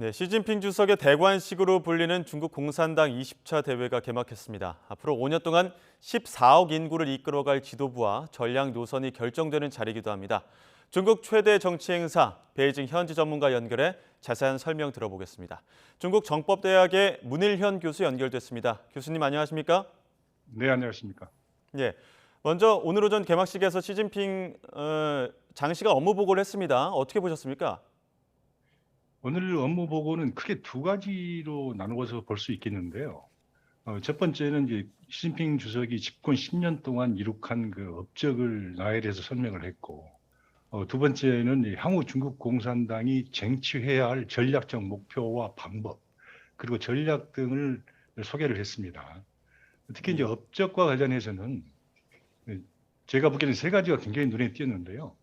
네, 시진핑 주석의 대관식으로 불리는 중국 공산당 20차 대회가 개막했습니다. 앞으로 5년 동안 14억 인구를 이끌어갈 지도부와 전략 노선이 결정되는 자리이기도 합니다. 중국 최대 정치 행사, 베이징 현지 전문가 연결해 자세한 설명 들어보겠습니다. 중국 정법대학의 문일현 교수 연결됐습니다. 교수님 안녕하십니까? 네, 안녕하십니까. 예. 먼저 오늘 오전 개막식에서 시진핑 장시가 업무 보고를 했습니다. 어떻게 보셨습니까? 오늘 업무 보고는 크게 두 가지로 나누어서 볼 수 있겠는데요. 첫 번째는 이제 시진핑 주석이 집권 10년 동안 이룩한 그 업적을 나열해서 설명을 했고, 두 번째는 이 향후 중국 공산당이 쟁취해야 할 전략적 목표와 방법, 그리고 전략 등을 소개를 했습니다. 특히 이제 업적과 관련해서는 제가 보기에는 세 가지가 굉장히 눈에 띄었는데요.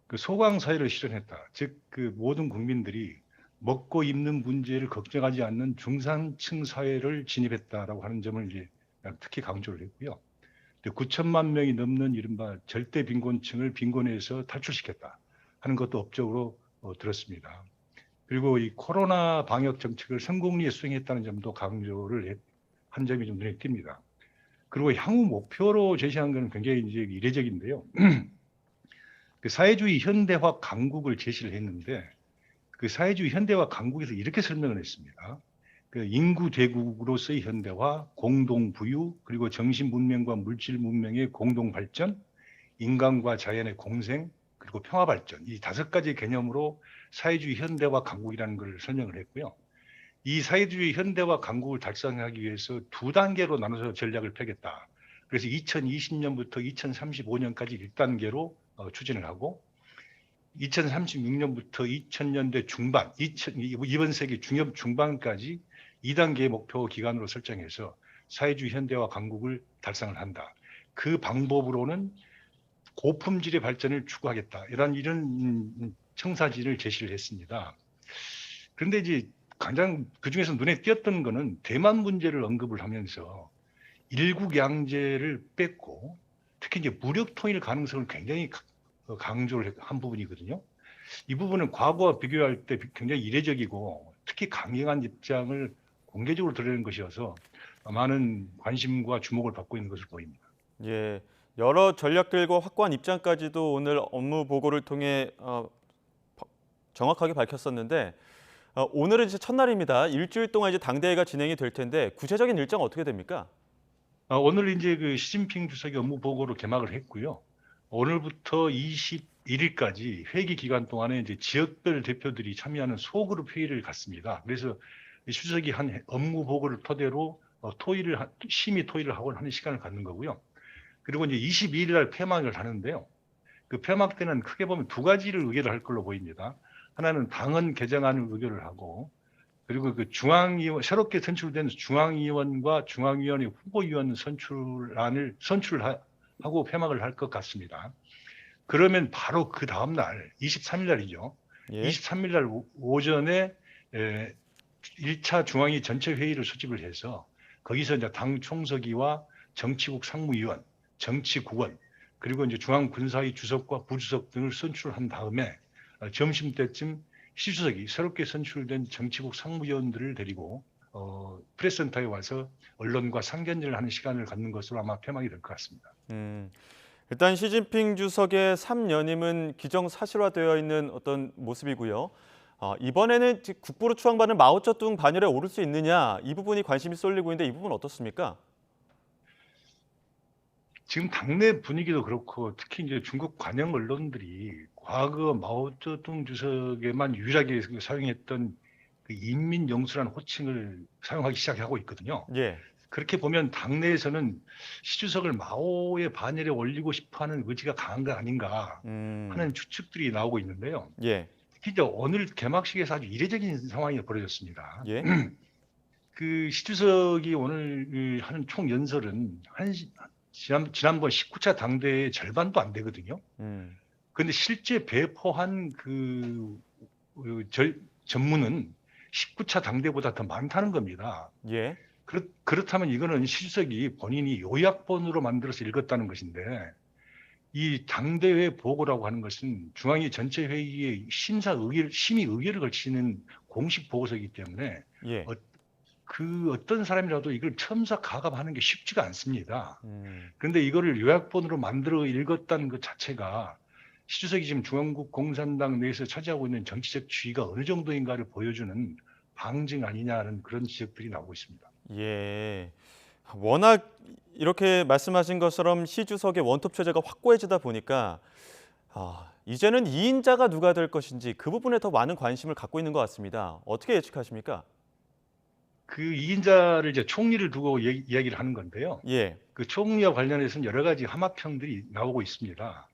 그 소강 사회를 실현했다. 즉, 그 모든 국민들이 먹고 입는 문제를 걱정하지 않는 중산층 사회를 진입했다라고 하는 점을 이제 특히 강조를 했고요. 9천만 명이 넘는 이른바 절대 빈곤층을 빈곤에서 탈출시켰다 하는 것도 업적으로 들었습니다. 그리고 이 코로나 방역 정책을 성공리에 수행했다는 점도 강조를 한 점이 좀 눈에 띕니다. 그리고 향후 목표로 제시한 것은 굉장히 이제 이례적인데요. 그 사회주의 현대화 강국을 제시를 했는데 그 사회주의 현대화 강국에서 이렇게 설명을 했습니다. 그 인구 대국으로서의 현대화, 공동 부유, 그리고 정신 문명과 물질 문명의 공동 발전, 인간과 자연의 공생, 그리고 평화 발전, 이 다섯 가지 개념으로 사회주의 현대화 강국이라는 걸 설명을 했고요. 이 사회주의 현대화 강국을 달성하기 위해서 두 단계로 나눠서 전략을 펴겠다. 그래서 2020년부터 2035년까지 1단계로 추진을 하고 2036년부터 2000년대 중반, 이번 세기 중반까지 2단계의 목표 기간으로 설정해서 사회주의 현대화 강국을 달성을 한다. 그 방법으로는 고품질의 발전을 추구하겠다. 이런 청사진을 제시를 했습니다. 그런데 이제 가장 그중에서 눈에 띄었던 거는 대만 문제를 언급을 하면서 일국 양제를 뺐고 특히 이제 무력 통일 가능성을 굉장히 강조를 한 부분이거든요. 이 부분은 과거와 비교할 때 굉장히 이례적이고 특히 강경한 입장을 공개적으로 드러내는 것이어서 많은 관심과 주목을 받고 있는 것으로 보입니다. 예. 여러 전략들과 확고한 입장까지도 오늘 업무 보고를 통해 정확하게 밝혔었는데 오늘은 이제 첫날입니다. 일주일 동안 이제 당대회가 진행이 될 텐데 구체적인 일정 어떻게 됩니까? 오늘 이제 그 시진핑 주석이 업무 보고로 개막을 했고요. 오늘부터 21일까지 회기 기간 동안에 이제 지역별 대표들이 참여하는 소그룹 회의를 갖습니다. 그래서 시 주석이 한 업무 보고를 토대로 심의 토의를 하고 하는 시간을 갖는 거고요. 그리고 이제 22일 날 폐막을 하는데요. 그 폐막 때는 크게 보면 두 가지를 의결을 할 걸로 보입니다. 하나는 당헌 개정안을 의결을 하고 그리고 그 중앙위원 새롭게 선출된 중앙위원과 중앙위원회 후보위원 선출을 하고 폐막을 할 것 같습니다. 그러면 바로 그 다음 날 23일 날이죠. 예. 23일 날 오전에 1차 중앙위 전체 회의를 소집을 해서 거기서 이제 당 총서기와 정치국 상무위원, 정치국원, 그리고 이제 중앙군사위 주석과 부주석 등을 선출한 다음에 점심 때쯤 시 주석이 새롭게 선출된 정치국 상무위원들을 데리고 프레스센터에 와서 언론과 상견례를 하는 시간을 갖는 것으로 아마 폐막이 될 것 같습니다. 음. 일단 시진핑 주석의 3연임은 기정사실화되어 있는 어떤 모습이고요. 이번에는 국부로 추앙받는 마오쩌둥 반열에 오를 수 있느냐 이 부분이 관심이 쏠리고 있는데 이 부분 어떻습니까? 지금 당내 분위기도 그렇고 특히 이제 중국 관영 언론들이 과거 마오쩌둥 주석에만 유일하게 사용했던 그 인민영수라는 호칭을 사용하기 시작하고 있거든요. 예. 그렇게 보면 당내에서는 시 주석을 마오의 반열에 올리고 싶어하는 의지가 강한 거 아닌가 음. 하는 추측들이 나오고 있는데요. 예. 특히 이제 오늘 개막식에서 아주 이례적인 상황이 벌어졌습니다. 예. 그 시 주석이 오늘 하는 총 연설은 지난번 19차 당대의 절반도 안 되거든요. 음. 그런데 실제 배포한 전문은 19차 당대보다 더 많다는 겁니다. 예. 그렇다면 이거는 시 주석이 본인이 요약본으로 만들어서 읽었다는 것인데 이 당대회 보고라고 하는 것은 중앙위 전체 회의의 심의 의결을 거치는 공식 보고서이기 때문에 예. 어, 그 어떤 사람이라도 이걸 첨삭 가감하는 게 쉽지가 않습니다. 음. 그런데 이거를 요약본으로 만들어 읽었다는 것 자체가 시주석이 지금 중앙국 공산당 내에서 차지하고 있는 정치적 지위가 어느 정도인가를 보여주는 방증 아니냐는 그런 지적들이 나오고 있습니다. 예. 워낙 이렇게 말씀하신 것처럼 시 주석의 원톱 체제가 확고해지다 보니까 이제는 2인자가 누가 될 것인지 그 부분에 더 많은 관심을 갖고 있는 것 같습니다. 어떻게 예측하십니까? 그 2인자를 이제 총리를 두고 이야기를 하는 건데요. 예. 그 총리와 관련해서는 여러 가지 함합평들이 나오고 있습니다.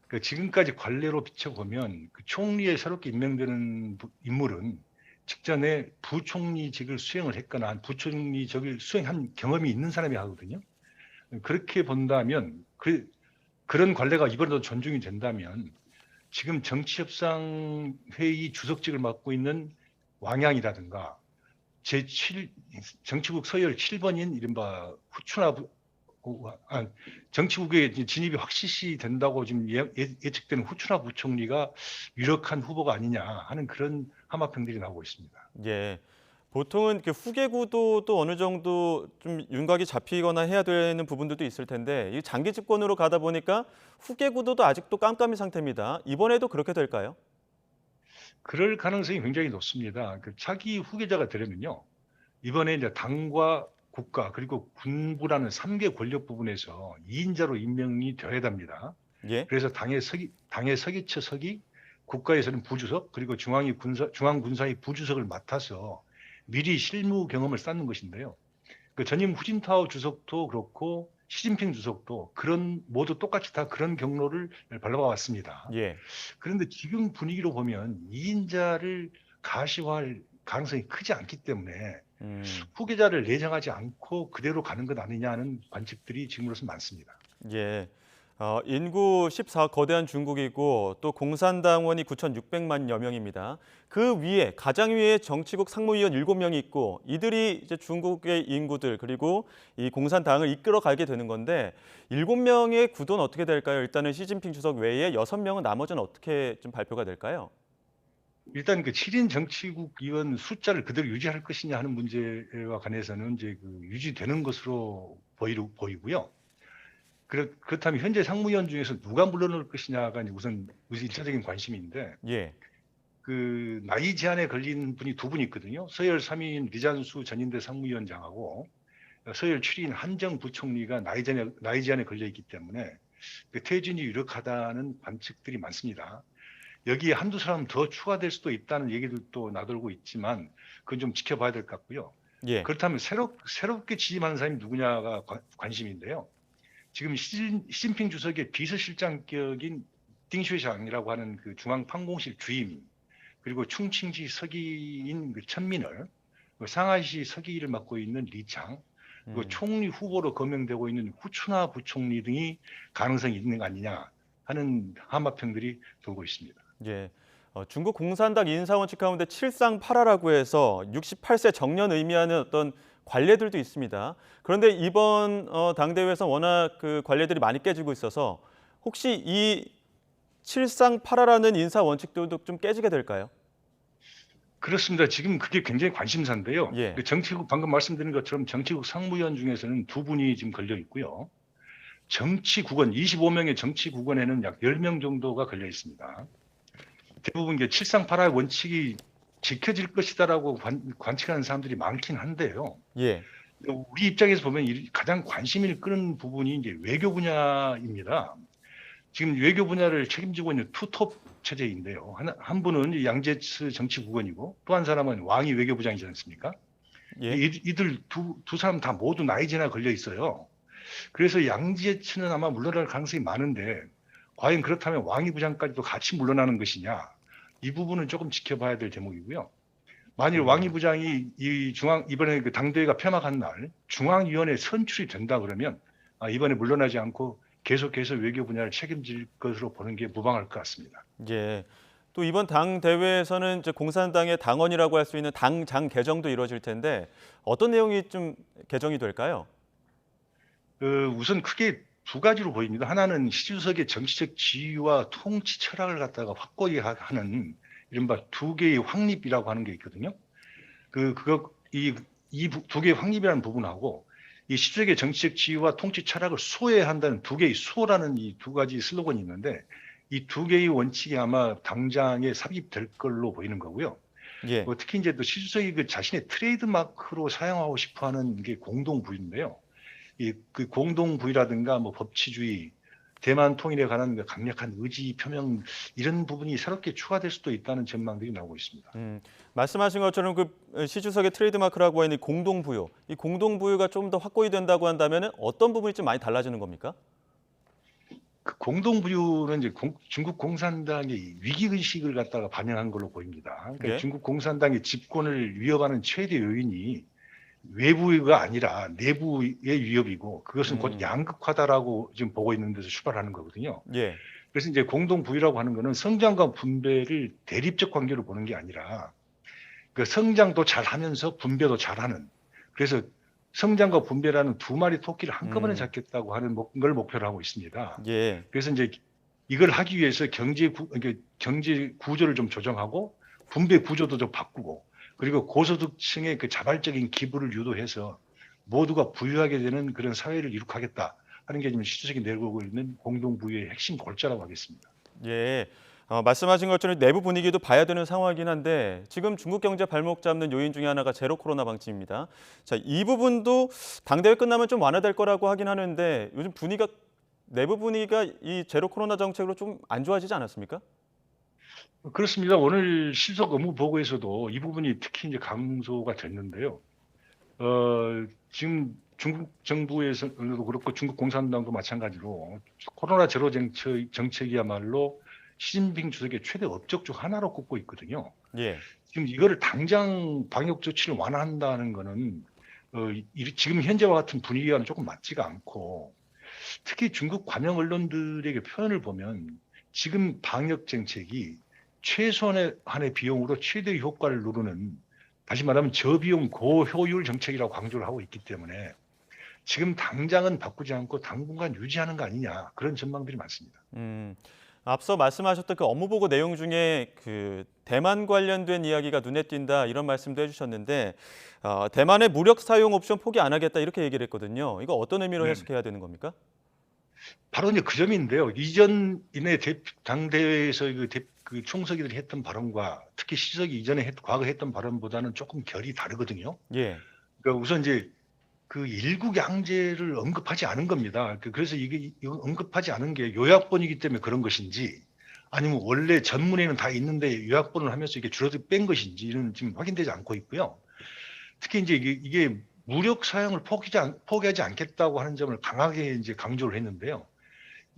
그 지금까지 관례로 비춰보면 그 총리에 새롭게 임명되는 인물은 직전에 부총리직을 수행을 했거나 부총리직을 수행한 경험이 있는 사람이 하거든요. 그렇게 본다면 그런 관례가 이번에도 존중이 된다면 지금 정치협상회의 주석직을 맡고 있는 왕양이라든가 제7 정치국 서열 7번인 이른바 후추나 정치국의 진입이 확실시 된다고 지금 예측되는 후추나 부총리가 유력한 후보가 아니냐 하는 그런 함합평들이 나오고 있습니다. 예. 보통은 그 후계 구도도 어느 정도 좀 윤곽이 잡히거나 해야 되는 부분들도 있을 텐데 이 장기 집권으로 가다 보니까 후계 구도도 아직도 깜깜이 상태입니다. 이번에도 그렇게 될까요? 그럴 가능성이 굉장히 높습니다. 그 차기 후계자가 되려면요. 이번에 이제 당과 국가 그리고 군부라는 3개 권력 부분에서 2인자로 임명이 되어야 됩니다. 예. 그래서 당의 서기처 서기, 국가에서는 부주석, 그리고 중앙군사의 부주석을 맡아서 미리 실무 경험을 쌓는 것인데요. 그 전임 후진타오 주석도 그렇고 시진핑 주석도 모두 똑같이 다 그런 경로를 밟아왔습니다. 예. 그런데 지금 분위기로 보면 2인자를 가시화할 가능성이 크지 않기 때문에 음. 후계자를 내정하지 않고 그대로 가는 것 아니냐는 관측들이 지금으로서 많습니다. 예. 인구 14 거대한 중국이고 또 공산당원이 9,600만여 명입니다. 그 위에 가장 위에 정치국 상무위원 7명이 있고 이들이 이제 중국의 인구들 그리고 이 공산당을 이끌어 가게 되는 건데 7명의 구도는 어떻게 될까요? 일단은 시진핑 주석 외에 6명은 나머지는 어떻게 좀 발표가 될까요? 일단 그 7인 정치국 의원 숫자를 그대로 유지할 것이냐 하는 문제와 관해서는 이제 그 유지되는 것으로 보이고요. 그렇다면 현재 상무위원 중에서 누가 물러날 것이냐가 이제 우선 1차적인 관심인데 예. 그 나이 제한에 걸린 분이 두 분 있거든요. 서열 3위인 리잔수 전인대 상무위원장하고 서열 7위인 한정 부총리가 나이 제한에 걸려 있기 때문에 그 퇴진이 유력하다는 관측들이 많습니다. 여기에 한두 사람 더 추가될 수도 있다는 얘기들도 나돌고 있지만 그건 좀 지켜봐야 될 것 같고요. 예. 그렇다면 새롭게 취임하는 사람이 누구냐가 관심인데요. 지금 시진핑 주석의 비서실장격인 띵슈장이라고 하는 그 중앙판공실 주임 그리고 충칭시 서기인 그 천민을 상하이시 서기를 맡고 있는 리창 그리고 음. 총리 후보로 거명되고 있는 후추나 부총리 등이 가능성이 있는 거 아니냐 하는 함합평들이 돌고 있습니다. 예. 중국 공산당 인사원칙 가운데 칠상팔하라고 해서 68세 정년 의미하는 어떤 관례들도 있습니다. 그런데 이번 당대회에서 워낙 그 관례들이 많이 깨지고 있어서 혹시 이 칠상팔하라는 인사 원칙들도 좀 깨지게 될까요? 그렇습니다. 지금 그게 굉장히 관심사인데요. 예. 정치국 방금 말씀드린 것처럼 정치국 상무위원 중에서는 두 분이 지금 걸려 있고요. 정치국원 25명의 정치국원에는 약 10명 정도가 걸려 있습니다. 대부분 이게 칠상팔하의 원칙이 지켜질 것이다라고 관측하는 사람들이 많긴 한데요. 예. 우리 입장에서 보면 가장 관심을 끄는 부분이 이제 외교 분야입니다. 지금 외교 분야를 책임지고 있는 투톱 체제인데요. 한 분은 양제츠 정치국원이고 또 한 사람은 왕이 외교부장이지 않습니까? 예. 이들 두 사람 다 모두 나이제나 걸려 있어요. 그래서 양제츠는 아마 물러날 가능성이 많은데 과연 그렇다면 왕이 부장까지도 같이 물러나는 것이냐? 이 부분은 조금 지켜봐야 될 대목이고요. 만일 왕이 부장이 이번에 그 당대회가 폐막한 날 중앙위원회 선출이 된다 그러면 이번에 물러나지 않고 계속해서 외교 분야를 책임질 것으로 보는 게 무방할 것 같습니다. 예. 또 이번 당 대회에서는 이제 공산당의 당원이라고 할 수 있는 당장 개정도 이루어질 텐데 어떤 내용이 좀 개정이 될까요? 우선 크게 두 가지로 보입니다. 하나는 시 주석의 정치적 지위와 통치 철학을 갖다가 확고히 하는 이른바 두 개의 확립이라고 하는 게 있거든요. 이 두 개의 확립이라는 부분하고 이 시주석의 정치적 지위와 통치 철학을 수호해야 한다는 두 개의 수호라는 이 두 가지 슬로건이 있는데 이 두 개의 원칙이 아마 당장에 삽입될 걸로 보이는 거고요. 예. 특히 이제 또 시주석이 그 자신의 트레이드 마크로 사용하고 싶어하는 게 공동부유인데요. 이 그 공동부유라든가 뭐 법치주의, 대만 통일에 관한 그 강력한 의지 표명 이런 부분이 새롭게 추가될 수도 있다는 전망들이 나오고 있습니다. 말씀하신 것처럼 그 시주석의 트레이드마크라고 하는 이 공동부유, 이 공동부유가 좀 더 확고히 된다고 한다면 어떤 부분이 좀 많이 달라지는 겁니까? 그 공동부유는 이제 중국 공산당의 위기의식을 갖다가 반영한 걸로 보입니다. 그러니까 예. 중국 공산당의 집권을 위협하는 최대 요인이 외부가 아니라 내부의 위협이고 그것은 곧 음. 양극화다라고 지금 보고 있는 데서 출발하는 거거든요. 예. 그래서 이제 공동부유라고 하는 거는 성장과 분배를 대립적 관계로 보는 게 아니라 그 성장도 잘하면서 분배도 잘하는 그래서 성장과 분배라는 두 마리 토끼를 한꺼번에 음. 잡겠다고 하는 걸 목표로 하고 있습니다. 예. 그래서 이제 이걸 하기 위해서 그러니까 경제 구조를 좀 조정하고 분배 구조도 좀 바꾸고 그리고 고소득층의 그 자발적인 기부를 유도해서 모두가 부유하게 되는 그런 사회를 이룩하겠다 하는 게 지금 시주석이 내걸고 있는 공동부유의 핵심 골자라고 하겠습니다. 예. 말씀하신 것처럼 내부 분위기도 봐야 되는 상황이긴 한데 지금 중국 경제 발목 잡는 요인 중에 하나가 제로 코로나 방침입니다. 자, 이 부분도 당대회 끝나면 좀 완화될 거라고 하긴 하는데 요즘 내부 분위기가 이 제로 코로나 정책으로 좀 안 좋아지지 않았습니까? 그렇습니다. 오늘 실속 업무 보고에서도 이 부분이 특히 이제 강조가 됐는데요. 지금 중국 정부에서도 그렇고 중국 공산당도 마찬가지로 코로나 제로 정책이야말로 시진핑 주석의 최대 업적 중 하나로 꼽고 있거든요. 예. 지금 이거를 당장 방역 조치를 완화한다는 거는 지금 현재와 같은 분위기와는 조금 맞지가 않고 특히 중국 관영 언론들에게 표현을 보면 지금 방역 정책이 최소한의 비용으로 최대 효과를 누르는 다시 말하면 저비용 고효율 정책이라고 강조를 하고 있기 때문에 지금 당장은 바꾸지 않고 당분간 유지하는 거 아니냐 그런 전망들이 많습니다. 앞서 말씀하셨던 그 업무 보고 내용 중에 그 대만 관련된 이야기가 눈에 띈다 이런 말씀도 해주셨는데 대만의 무력 사용 옵션 포기 안 하겠다 이렇게 얘기를 했거든요. 이거 어떤 의미로 네. 해석해야 되는 겁니까? 바로 이제 그 점인데요. 이전에 당대회에서 그 총석이들이 했던 발언과 특히 시석이 이전에 과거 했던 발언보다는 조금 결이 다르거든요. 예. 그러니까 우선 이제 그 일국양제를 언급하지 않은 겁니다. 그래서 이거 언급하지 않은 게 요약본이기 때문에 그런 것인지 아니면 원래 전문에는 다 있는데 요약본을 하면서 이게 줄어들어 뺀 것인지는 지금 확인되지 않고 있고요. 특히 이제 이게 무력 사용을 포기하지 않겠다고 하는 점을 강하게 이제 강조를 했는데요.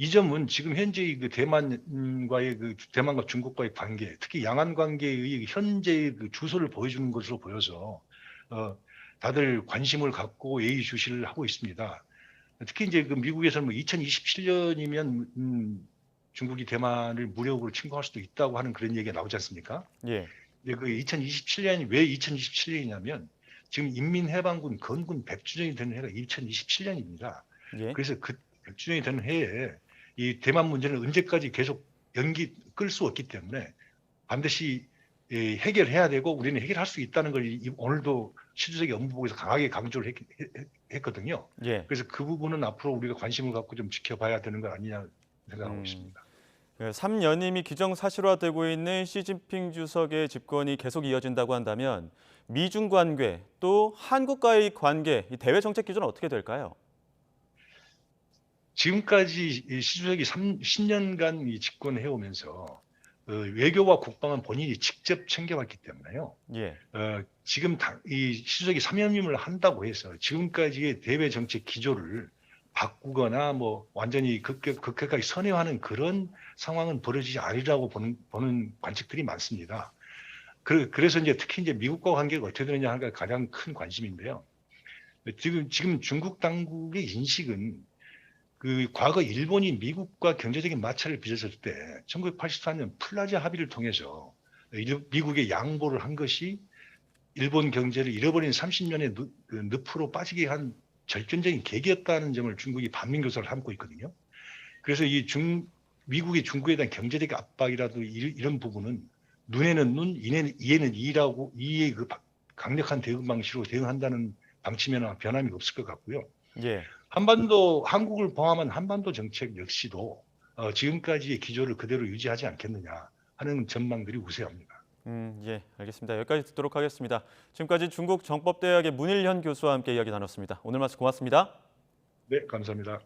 이 점은 지금 현재 그 대만과 중국과의 관계, 특히 양안 관계의 현재의 그 주소를 보여주는 것으로 보여서 다들 관심을 갖고 예의주시를 하고 있습니다. 특히 이제 그 미국에서는 뭐 2027년이면 중국이 대만을 무력으로 침공할 수도 있다고 하는 그런 얘기가 나오지 않습니까? 예. 근데 그 2027년이 왜 2027년이냐면 지금 인민해방군 건군 100주년이 되는 해가 2027년입니다. 예. 그래서 그 100주년이 되는 해에 이 대만 문제는 언제까지 계속 끌 수 없기 때문에 반드시 해결해야 되고 우리는 해결할 수 있다는 걸 오늘도 시주석이 업무보고에서 강하게 강조를 했거든요. 예. 그래서 그 부분은 앞으로 우리가 관심을 갖고 좀 지켜봐야 되는 거 아니냐 생각하고 있습니다. 3년임이 기정사실화되고 있는 시진핑 주석의 집권이 계속 이어진다고 한다면 미중 관계 또 한국과의 관계, 이 대외 정책 기조는 어떻게 될까요? 지금까지 이 시주석이 10년간 집권해 오면서 외교와 국방은 본인이 직접 챙겨왔기 때문에요. 예. 지금 이 시주석이 3년임을 한다고 해서 지금까지의 대외 정책 기조를 바꾸거나 뭐 완전히 극격하게 선회하는 그런 상황은 벌어지지 않으리라고 보는 관측들이 많습니다. 그래서 이제 특히 이제 미국과 관계가 어떻게 되느냐 하는 게 가장 큰 관심인데요. 지금 중국 당국의 인식은 그 과거 일본이 미국과 경제적인 마찰을 빚었을 때 1984년 플라자 합의를 통해서 미국에 양보를 한 것이 일본 경제를 잃어버린 30년의 늪으로 빠지게 한 절정적인 계기였다는 점을 중국이 반민교사를 삼고 있거든요. 그래서 미국이 중국에 대한 경제적 압박이라도 이런 부분은 눈에는 눈, 이에는 이라고 이의 그 강력한 대응 방식으로 대응한다는 방침에는 변함이 없을 것 같고요. 예. 한국을 포함한 한반도 정책 역시도 지금까지의 기조를 그대로 유지하지 않겠느냐 하는 전망들이 우세합니다. 예, 알겠습니다. 여기까지 듣도록 하겠습니다. 지금까지 중국 정법대학의 문일현 교수와 함께 이야기 나눴습니다. 오늘 말씀 고맙습니다. 네, 감사합니다.